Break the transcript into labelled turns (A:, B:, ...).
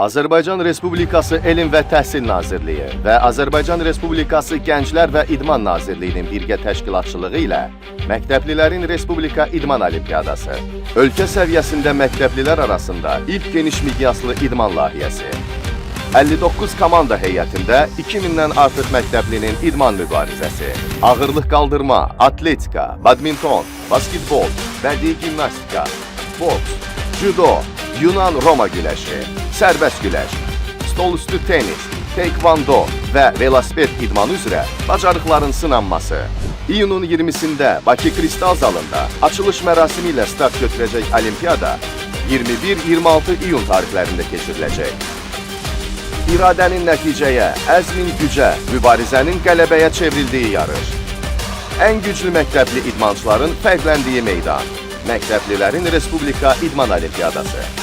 A: Azərbaycan Respublikası Elm və Təhsil Nazirliyi və Azərbaycan Respublikası Gənclər və İdman Nazirliyinin birgə təşkilatçılığı ilə Məktəblilərin Respublika İdman Olimpiyadası, ölkə səviyyəsində məktəblilər arasında ilk geniş miqyaslı idman layihəsi, 59 komanda heyətində 2000-dən artıq məktəblinin idman mübarizəsi, ağırlıq qaldırma, atletika, badminton, basketbol, bədii gimnastika, boks, judo, Yunan-Roma güləşi, sərbəst güləş, stol üstü tenis, taekwondo və velosiped idmanı üzrə bacarıqların sınanması. İyunun 20-sində Bakı Kristal zalında açılış mərasimi ilə start götürəcək Olimpiyada 21-26 iyun tarixlərində keçiriləcək. İradənin nəticəyə, əzmin gücə, mübarizənin qələbəyə çevrildiyi yarış. Ən güclü məktəbli idmançıların fərqləndiyi meydan. Məktəblilərin Respublika İdman Olimpiyadası.